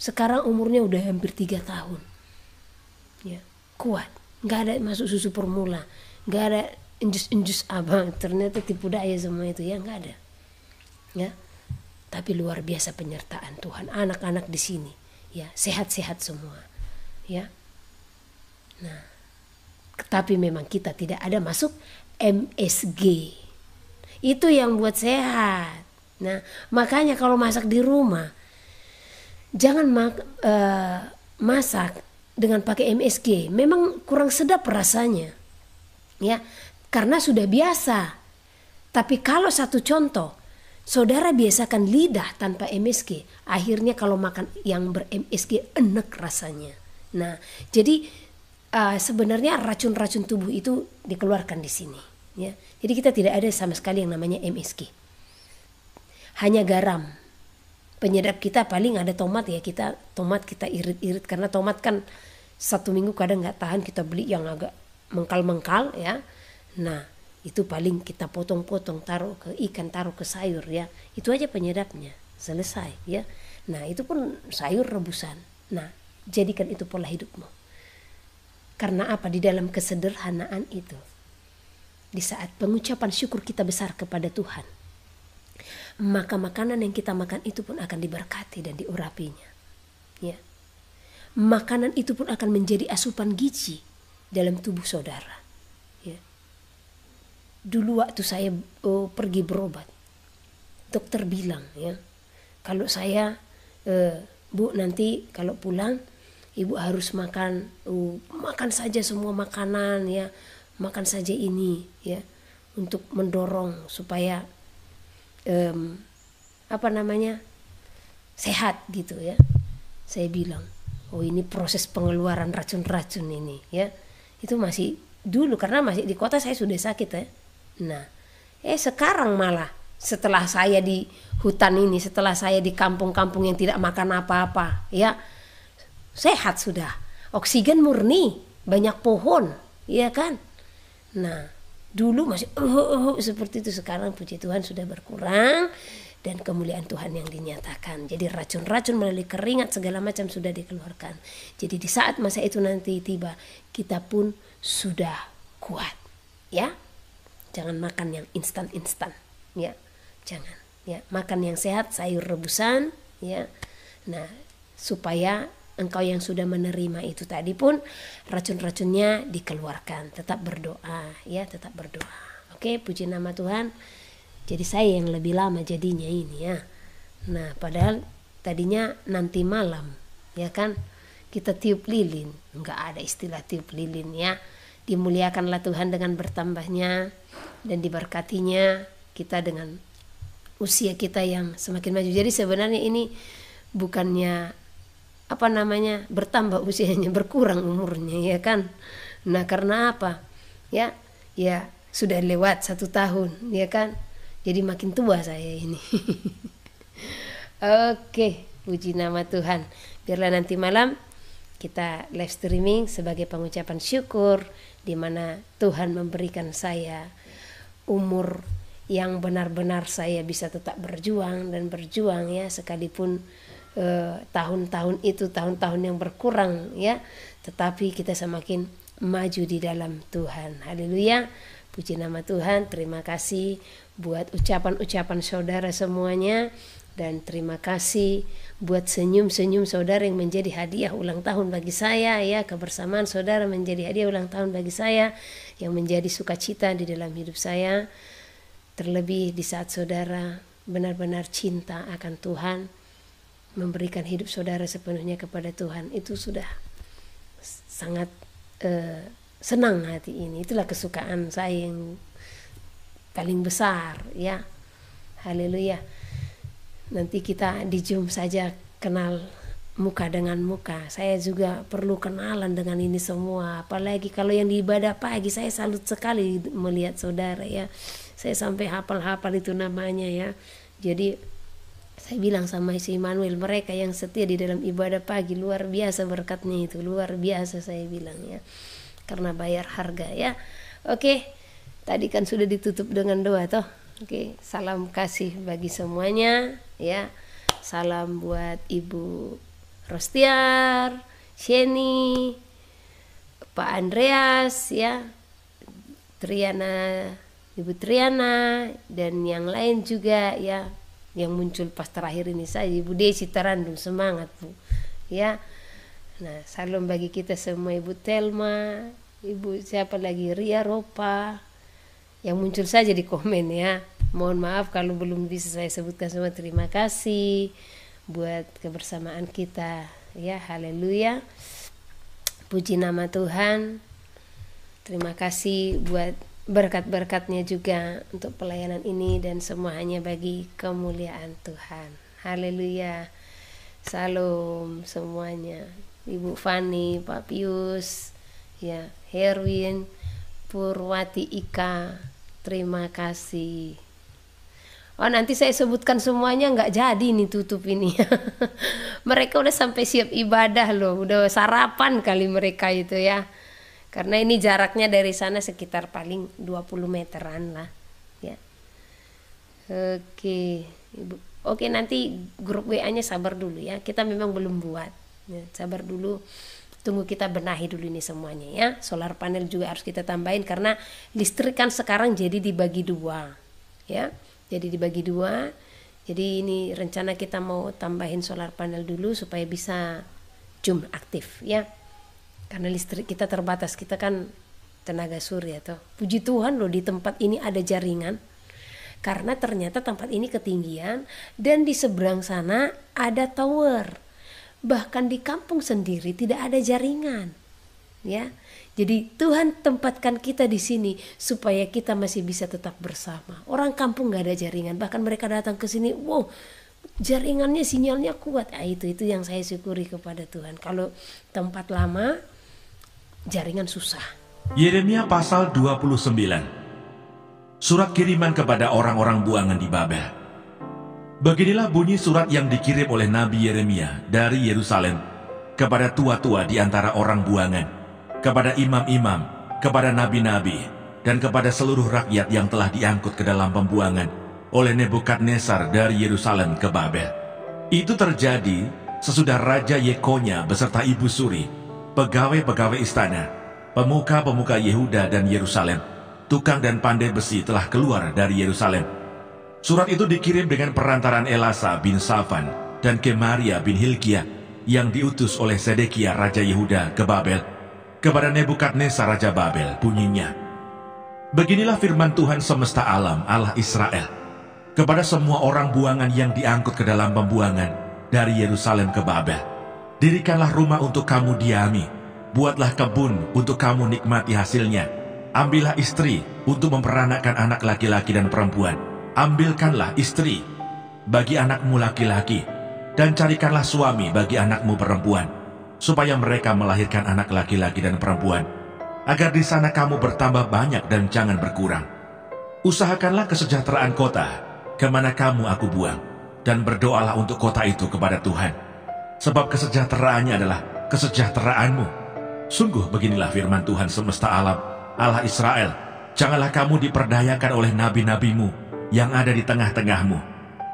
Sekarang umurnya udah hampir 3 tahun, ya. Kuat, nggak ada masuk susu formula, nggak ada enjus apa, ternyata tipu daya semua itu, ya, nggak ada, ya. Tapi luar biasa penyertaan Tuhan. Anak-anak di sini, ya, sehat-sehat semua, ya. Nah, tapi memang kita tidak ada masuk MSG. Itu yang buat sehat. Nah, makanya kalau masak di rumah jangan masak dengan pakai MSG. Memang kurang sedap rasanya, ya, karena sudah biasa. Tapi kalau satu contoh, saudara biasakan lidah tanpa MSG, akhirnya kalau makan yang ber-MSG enak rasanya. Nah, jadi sebenarnya racun-racun tubuh itu dikeluarkan di sini, ya. Jadi kita tidak ada sama sekali yang namanya MSG. Hanya garam. Penyedap kita paling ada tomat, ya. Tomat kita irit-irit karena tomat kan 1 minggu kadang nggak tahan, kita beli yang agak mengkal-mengkal, ya. Nah, itu paling kita potong-potong, taruh ke ikan, taruh ke sayur, ya. Itu aja penyedapnya, selesai, ya. Nah, itu pun sayur rebusan. Nah, jadikan itu pola hidupmu. Karena apa? Di dalam kesederhanaan itu, di saat pengucapan syukur kita besar kepada Tuhan, maka makanan yang kita makan itu pun akan diberkati dan diurapinya, ya. Makanan itu pun akan menjadi asupan gizi dalam tubuh saudara, ya. Dulu waktu saya pergi berobat, dokter bilang, ya, kalau saya Bu, nanti kalau pulang Ibu harus makan saja semua makanan, ya, makan saja ini, ya, untuk mendorong supaya sehat gitu, ya. Saya bilang, oh, ini proses pengeluaran racun-racun ini, ya. Itu masih dulu karena masih di kota, saya sudah sakit, ya. Nah, sekarang malah setelah saya di hutan ini, setelah saya di kampung-kampung yang tidak makan apa-apa, ya, sehat sudah, oksigen murni, banyak pohon, ya kan. Nah, dulu masih seperti itu. Sekarang puji Tuhan sudah berkurang dan kemuliaan Tuhan yang dinyatakan. Jadi racun-racun melalui keringat segala macam sudah dikeluarkan. Jadi di saat masa itu nanti tiba, kita pun sudah kuat, ya. Jangan makan yang instan-instan, ya, jangan, ya. Makan yang sehat, sayur rebusan, ya. Nah, supaya engkau yang sudah menerima itu tadi pun racun-racunnya dikeluarkan. Tetap berdoa, ya, tetap berdoa. Oke, puji nama Tuhan. Jadi saya yang lebih lama jadinya ini, ya. Nah, padahal tadinya nanti malam, ya kan, kita tiup lilin. Enggak ada istilah tiup lilin, ya. Dimuliakanlah Tuhan dengan bertambahnya dan diberkatinya kita dengan usia kita yang semakin maju. Jadi sebenarnya ini bukannya bertambah usianya, berkurang umurnya, ya kan. Nah, karena apa? Ya sudah lewat 1 tahun, ya kan. Jadi makin tua saya ini. Oke, puji nama Tuhan. Biarlah nanti malam kita live streaming sebagai pengucapan syukur, di mana Tuhan memberikan saya umur yang benar-benar saya bisa tetap berjuang, ya, sekalipun tahun-tahun itu tahun-tahun yang berkurang, ya, tetapi kita semakin maju di dalam Tuhan. Haleluya, puji nama Tuhan. Terima kasih buat ucapan-ucapan saudara semuanya, dan terima kasih buat senyum-senyum saudara yang menjadi hadiah ulang tahun bagi saya, ya. Kebersamaan saudara menjadi hadiah ulang tahun bagi saya, yang menjadi sukacita di dalam hidup saya. Terlebih di saat saudara benar-benar cinta akan Tuhan, memberikan hidup saudara sepenuhnya kepada Tuhan, itu sudah sangat senang hati ini. Itulah kesukaan saya yang paling besar ya. Haleluya. Nanti kita di Zoom saja kenal muka dengan muka. Saya juga perlu kenalan dengan ini semua. Apalagi kalau yang di ibadah pagi, saya salut sekali melihat saudara ya. Saya sampai hafal-hafal itu namanya ya. Jadi saya bilang sama si Manuel, mereka yang setia di dalam ibadah pagi luar biasa berkatnya itu, luar biasa saya bilang ya. Karena bayar harga ya. Oke, tadi kan sudah ditutup dengan doa toh. Oke, salam kasih bagi semuanya ya. Salam buat Ibu Rostiar, Sheni, Pak Andreas ya, Triana, Ibu Triana, dan yang lain juga ya, yang muncul pas terakhir ini saya, Ibu Desi Tarandung, semangat Bu ya. Nah, salam bagi kita semua, Ibu Telma, Ibu siapa lagi, Ria Ropa, yang muncul saja di komen ya. Mohon maaf kalau belum bisa saya sebutkan semua. Terima kasih buat kebersamaan kita ya. Haleluya, puji nama Tuhan. Terima kasih buat berkat-berkatnya juga untuk pelayanan ini, dan semua hanya bagi kemuliaan Tuhan. Haleluya. Salam semuanya. Ibu Fani, Pak Pius ya, Herwin, Purwati Ika, terima kasih. Oh, nanti saya sebutkan semuanya, nggak jadi nih tutup ini. Mereka udah sampai siap ibadah loh, udah sarapan kali mereka itu ya. Karena ini jaraknya dari sana sekitar paling 20 meteran lah ya. Oke, Ibu. Oke, nanti grup WA-nya sabar dulu ya. Kita memang belum buat. Ya, sabar dulu. Tunggu kita benahi dulu ini semuanya ya. Solar panel juga harus kita tambahin karena listrik kan sekarang jadi dibagi dua ya. Jadi dibagi dua. Jadi ini rencana kita mau tambahin solar panel dulu supaya bisa Zoom aktif ya. Karena listrik kita terbatas, kita kan tenaga surya toh. Puji Tuhan loh, di tempat ini ada jaringan. Karena ternyata tempat ini ketinggian dan di seberang sana ada tower. Bahkan di kampung sendiri tidak ada jaringan. Ya. Jadi Tuhan tempatkan kita di sini supaya kita masih bisa tetap bersama. Orang kampung nggak ada jaringan, bahkan mereka datang ke sini, wow, jaringannya, sinyalnya kuat. Itu yang saya syukuri kepada Tuhan. Kalau tempat lama jaringan susah. Yeremia pasal 29. Surat kiriman kepada orang-orang buangan di Babel. Beginilah bunyi surat yang dikirim oleh Nabi Yeremia dari Yerusalem kepada tua-tua di antara orang buangan, kepada imam-imam, kepada nabi-nabi, dan kepada seluruh rakyat yang telah diangkut ke dalam pembuangan oleh Nebukadnezar dari Yerusalem ke Babel. Itu terjadi sesudah Raja Yekonya beserta Ibu Suri, pegawai-pegawai istana, pemuka-pemuka Yehuda dan Yerusalem, tukang dan pandai besi telah keluar dari Yerusalem. Surat itu dikirim dengan perantaran Elasa bin Safan dan Gemaria bin Hilkiah yang diutus oleh Sedekia Raja Yehuda ke Babel, kepada Nebukadnezar Raja Babel. Bunyinya, beginilah firman Tuhan semesta alam, Allah Israel, kepada semua orang buangan yang diangkut ke dalam pembuangan dari Yerusalem ke Babel. Dirikanlah rumah untuk kamu diami, buatlah kebun untuk kamu nikmati hasilnya, ambillah istri untuk memperanakkan anak laki-laki dan perempuan, ambilkanlah istri bagi anakmu laki-laki, dan carikanlah suami bagi anakmu perempuan, supaya mereka melahirkan anak laki-laki dan perempuan, agar di sana kamu bertambah banyak dan jangan berkurang. Usahakanlah kesejahteraan kota kemana kamu aku buang, dan berdoalah untuk kota itu kepada Tuhan, sebab kesejahteraannya adalah kesejahteraanmu. Sungguh beginilah firman Tuhan semesta alam, Allah Israel, janganlah kamu diperdayakan oleh nabi-nabimu yang ada di tengah-tengahmu,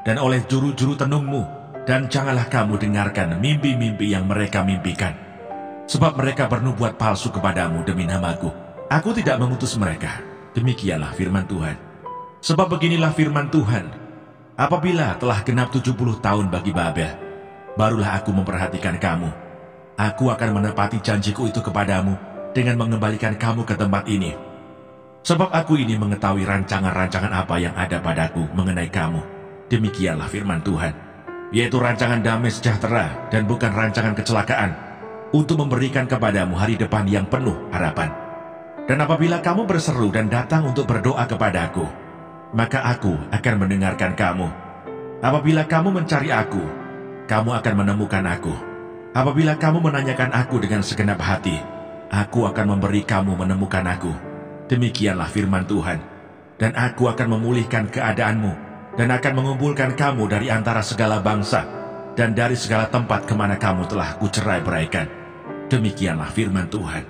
dan oleh juru-juru tenungmu, dan janganlah kamu dengarkan mimpi-mimpi yang mereka mimpikan, sebab mereka bernubuat palsu kepadamu demi namaku. Aku tidak mengutus mereka. Demikianlah firman Tuhan. Sebab beginilah firman Tuhan, apabila telah genap 70 tahun bagi Babel, barulah aku memperhatikan kamu. Aku akan menepati janjiku itu kepadamu dengan mengembalikan kamu ke tempat ini. Sebab aku ini mengetahui rancangan-rancangan apa yang ada padaku mengenai kamu. Demikianlah firman Tuhan, yaitu rancangan damai sejahtera dan bukan rancangan kecelakaan, untuk memberikan kepadamu hari depan yang penuh harapan. Dan apabila kamu berseru dan datang untuk berdoa kepadaku, maka aku akan mendengarkan kamu. Apabila kamu mencari aku, kamu akan menemukan aku. Apabila kamu menanyakan aku dengan segenap hati, aku akan memberi kamu menemukan aku. Demikianlah firman Tuhan. Dan aku akan memulihkan keadaanmu, dan akan mengumpulkan kamu dari antara segala bangsa, dan dari segala tempat kemana kamu telah kucerai-beraikan. Demikianlah firman Tuhan.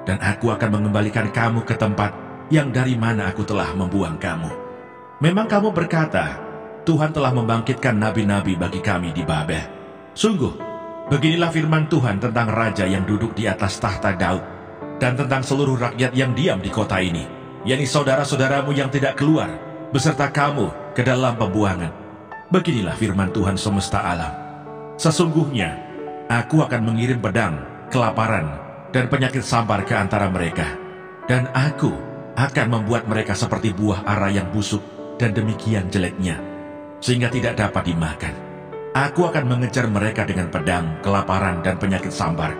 Dan aku akan mengembalikan kamu ke tempat yang dari mana aku telah membuang kamu. Memang kamu berkata, Tuhan telah membangkitkan nabi-nabi bagi kami di Babel. Sungguh, beginilah firman Tuhan tentang raja yang duduk di atas tahta Daud, dan tentang seluruh rakyat yang diam di kota ini, yakni saudara-saudaramu yang tidak keluar beserta kamu ke dalam pembuangan. Beginilah firman Tuhan semesta alam. Sesungguhnya, aku akan mengirim pedang, kelaparan, dan penyakit sambar ke antara mereka. Dan aku akan membuat mereka seperti buah ara yang busuk dan demikian jeleknya, sehingga tidak dapat dimakan. Aku akan mengejar mereka dengan pedang, kelaparan, dan penyakit sambar.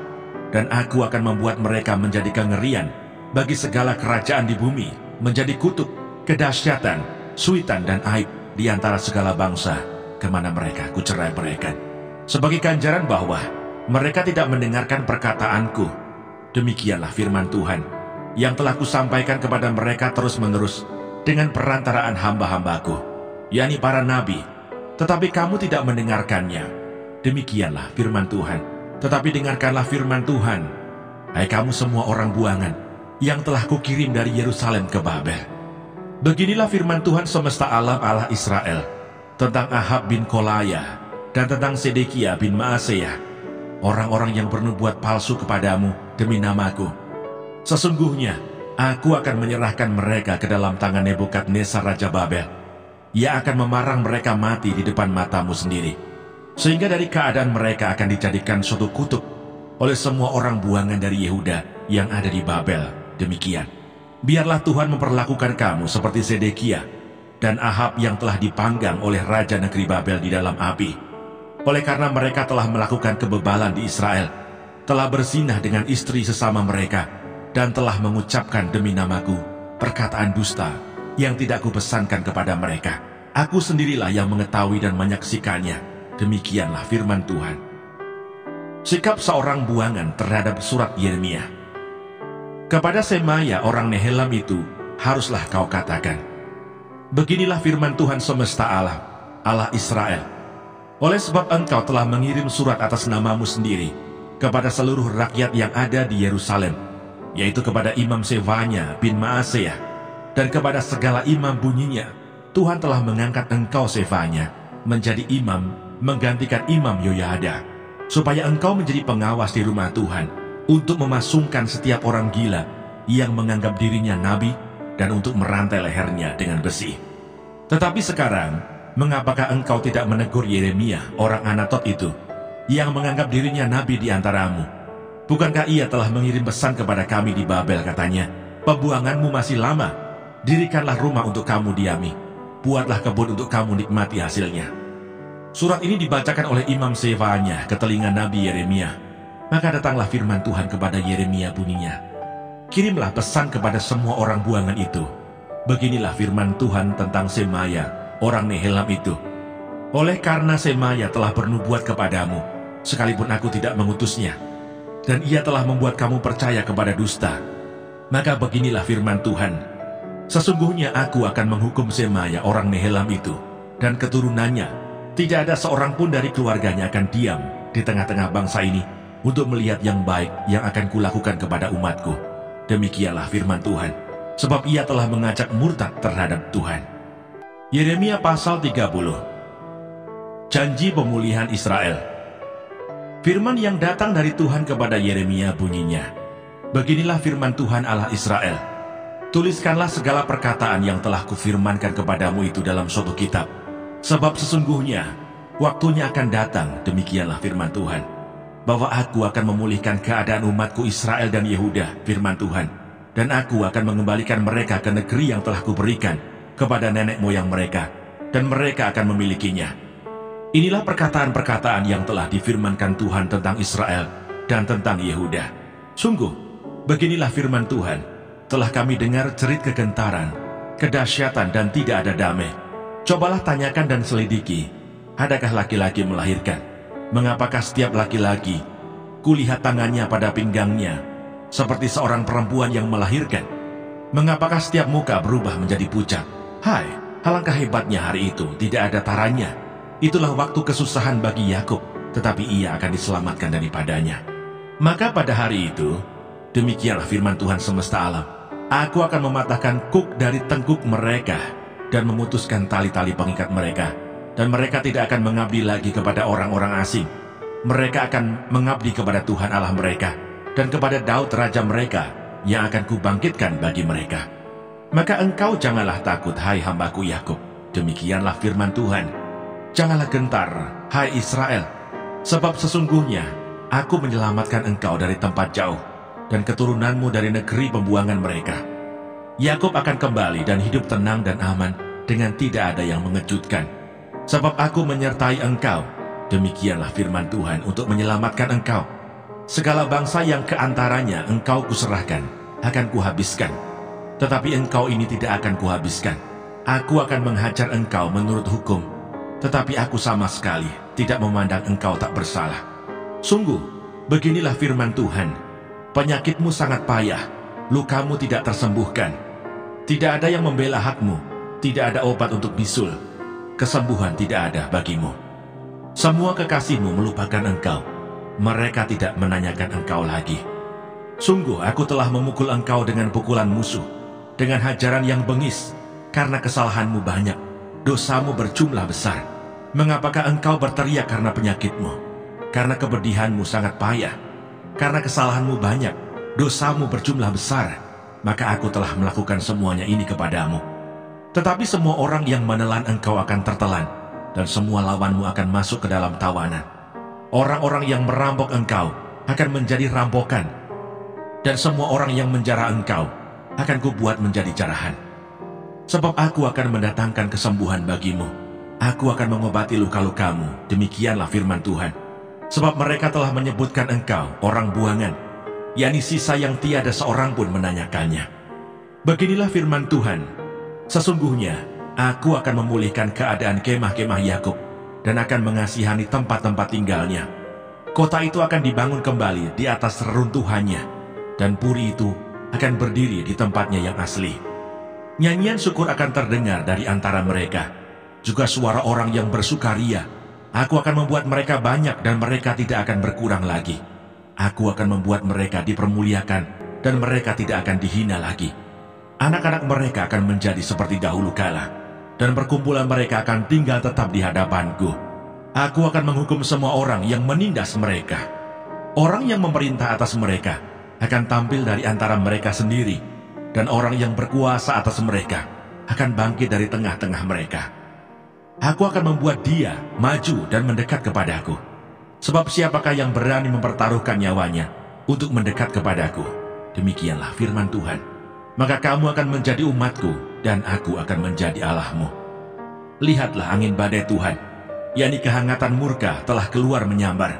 Dan aku akan membuat mereka menjadi kengerian bagi segala kerajaan di bumi, menjadi kutuk, kedahsyatan, suitan, dan aib di antara segala bangsa kemana mereka kucerai-beraikan. Sebagai ganjaran bahwa mereka tidak mendengarkan perkataanku. Demikianlah firman Tuhan yang telah kusampaikan kepada mereka terus-menerus dengan perantaraan hamba-hambaku, yakni para nabi, tetapi kamu tidak mendengarkannya. Demikianlah firman Tuhan. Tetapi dengarkanlah firman Tuhan, hai kamu semua orang buangan yang telah kukirim dari Yerusalem ke Babel. Beginilah firman Tuhan semesta alam Allah Israel tentang Ahab bin Kolaya dan tentang Sedekia bin Maaseya, orang-orang yang bernubuat palsu kepadamu demi namaku. Sesungguhnya aku akan menyerahkan mereka ke dalam tangan Nebukadnezar Raja Babel. Ia akan memarang mereka mati di depan matamu sendiri, sehingga dari keadaan mereka akan dijadikan suatu kutuk oleh semua orang buangan dari Yehuda yang ada di Babel. Demikian, biarlah Tuhan memperlakukan kamu seperti Sedekia dan Ahab yang telah dipanggang oleh Raja Negeri Babel di dalam api. Oleh karena mereka telah melakukan kebebalan di Israel, telah berzinah dengan istri sesama mereka, dan telah mengucapkan demi namaku perkataan dusta yang tidak kupesankan kepada mereka. Aku sendirilah yang mengetahui dan menyaksikannya. Demikianlah firman Tuhan. Sikap seorang buangan terhadap surat Yeremia. Kepada Semaya orang Nehelam itu haruslah kau katakan, beginilah firman Tuhan semesta alam, Allah Israel. Oleh sebab engkau telah mengirim surat atas namamu sendiri kepada seluruh rakyat yang ada di Yerusalem, yaitu kepada Imam Sefanya bin Maaseya, dan kepada segala imam bunyinya, Tuhan telah mengangkat engkau Sefanya menjadi imam, menggantikan Imam Yoyada, supaya engkau menjadi pengawas di rumah Tuhan, untuk memasungkan setiap orang gila yang menganggap dirinya nabi, dan untuk merantai lehernya dengan besi. Tetapi sekarang, mengapakah engkau tidak menegur Yeremia, orang Anatot itu, yang menganggap dirinya nabi di antaramu? Bukankah ia telah mengirim pesan kepada kami di Babel, katanya, pembuanganmu masih lama, dirikanlah rumah untuk kamu diami, buatlah kebun untuk kamu nikmati hasilnya. Surat ini dibacakan oleh Imam Sefanya ke telinga Nabi Yeremia. Maka datanglah firman Tuhan kepada Yeremia bunyinya, kirimlah pesan kepada semua orang buangan itu. Beginilah firman Tuhan tentang Semaya, orang Nehelam itu. Oleh karena Semaya telah bernubuat kepadamu, sekalipun aku tidak mengutusnya, dan ia telah membuat kamu percaya kepada dusta, maka beginilah firman Tuhan, sesungguhnya aku akan menghukum Semaya orang Nehelam itu, dan keturunannya. Tidak ada seorang pun dari keluarganya akan diam di tengah-tengah bangsa ini untuk melihat yang baik yang akan kulakukan kepada umatku. Demikianlah firman Tuhan, sebab ia telah mengajak murtad terhadap Tuhan. Yeremia pasal 30. Janji pemulihan Israel. Firman yang datang dari Tuhan kepada Yeremia bunyinya, beginilah firman Tuhan Allah Israel, tuliskanlah segala perkataan yang telah kufirmankan kepadamu itu dalam suatu kitab. Sebab sesungguhnya waktunya akan datang, demikianlah firman Tuhan, bahwa aku akan memulihkan keadaan umatku Israel dan Yehuda, firman Tuhan, dan aku akan mengembalikan mereka ke negeri yang telah kuberikan kepada nenek moyang mereka, dan mereka akan memilikinya. Inilah perkataan-perkataan yang telah difirmankan Tuhan tentang Israel dan tentang Yehuda. Sungguh, beginilah firman Tuhan, telah kami dengar cerit kegentaran, kedahsyatan dan tidak ada damai. Cobalah tanyakan dan selidiki, adakah laki-laki melahirkan? Mengapakah setiap laki-laki, kulihat tangannya pada pinggangnya, seperti seorang perempuan yang melahirkan? Mengapakah setiap muka berubah menjadi pucat? Hai, alangkah hebatnya hari itu, tidak ada taranya. Itulah waktu kesusahan bagi Yakub, tetapi ia akan diselamatkan daripadanya. Maka pada hari itu, demikianlah firman Tuhan semesta alam, aku akan mematahkan kuk dari tengkuk mereka, dan memutuskan tali-tali pengikat mereka, dan mereka tidak akan mengabdi lagi kepada orang-orang asing. Mereka akan mengabdi kepada Tuhan Allah mereka, dan kepada Daud raja mereka, yang akan kubangkitkan bagi mereka. Maka engkau janganlah takut, hai hambaku Yakub, demikianlah firman Tuhan. Janganlah gentar, hai Israel, sebab sesungguhnya aku menyelamatkan engkau dari tempat jauh, dan keturunanmu dari negeri pembuangan mereka. Yakub akan kembali dan hidup tenang dan aman, dengan tidak ada yang mengejutkan. Sebab aku menyertai engkau, demikianlah firman Tuhan, untuk menyelamatkan engkau. Segala bangsa yang keantaranya engkau kuserahkan, akan kuhabiskan. Tetapi engkau ini tidak akan kuhabiskan. Aku akan menghajar engkau menurut hukum, tetapi aku sama sekali tidak memandang engkau tak bersalah. Sungguh, beginilah firman Tuhan, penyakitmu sangat payah, lukamu tidak tersembuhkan. Tidak ada yang membela hakmu, tidak ada obat untuk bisul, kesembuhan tidak ada bagimu. Semua kekasihmu melupakan engkau, mereka tidak menanyakan engkau lagi. Sungguh aku telah memukul engkau dengan pukulan musuh, dengan hajaran yang bengis, karena kesalahanmu banyak, dosamu berjumlah besar. Mengapakah engkau berteriak karena penyakitmu? Karena kepedihanmu sangat payah, karena kesalahanmu banyak, dosamu berjumlah besar, maka aku telah melakukan semuanya ini kepadamu. Tetapi semua orang yang menelan engkau akan tertelan, dan semua lawanmu akan masuk ke dalam tawanan. Orang-orang yang merampok engkau akan menjadi rampokan, dan semua orang yang menjara engkau akan kubuat menjadi jarahan. Sebab aku akan mendatangkan kesembuhan bagimu, aku akan mengobati luka-lukamu, demikianlah firman Tuhan. Sebab mereka telah menyebutkan engkau orang buangan, yakni sisa yang tiada seorang pun menanyakannya. Beginilah firman Tuhan, sesungguhnya aku akan memulihkan keadaan kemah-kemah Yakub, dan akan mengasihani tempat-tempat tinggalnya. Kota itu akan dibangun kembali di atas reruntuhannya, dan puri itu akan berdiri di tempatnya yang asli. Nyanyian syukur akan terdengar dari antara mereka, juga suara orang yang bersukaria. Aku akan membuat mereka banyak dan mereka tidak akan berkurang lagi. Aku akan membuat mereka dipermuliakan dan mereka tidak akan dihina lagi. Anak-anak mereka akan menjadi seperti dahulu kala, dan perkumpulan mereka akan tinggal tetap di hadapanku. Aku akan menghukum semua orang yang menindas mereka. Orang yang memerintah atas mereka akan tampil dari antara mereka sendiri, dan orang yang berkuasa atas mereka akan bangkit dari tengah-tengah mereka. Aku akan membuat dia maju dan mendekat kepadaku. Sebab siapakah yang berani mempertaruhkan nyawanya untuk mendekat kepadaku? Demikianlah firman Tuhan. Maka kamu akan menjadi umatku, dan aku akan menjadi Allahmu. Lihatlah angin badai Tuhan, yakni kehangatan murka telah keluar menyambar.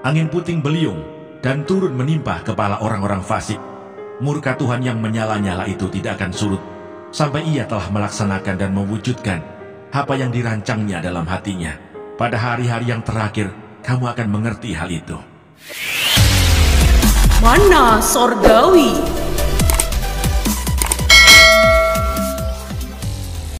Angin puting beliung dan turun menimpa kepala orang-orang fasik. Murka Tuhan yang menyala-nyala itu tidak akan surut, sampai ia telah melaksanakan dan mewujudkan apa yang dirancangnya dalam hatinya. Pada hari-hari yang terakhir, kamu akan mengerti hal itu. Mana Sorgawi.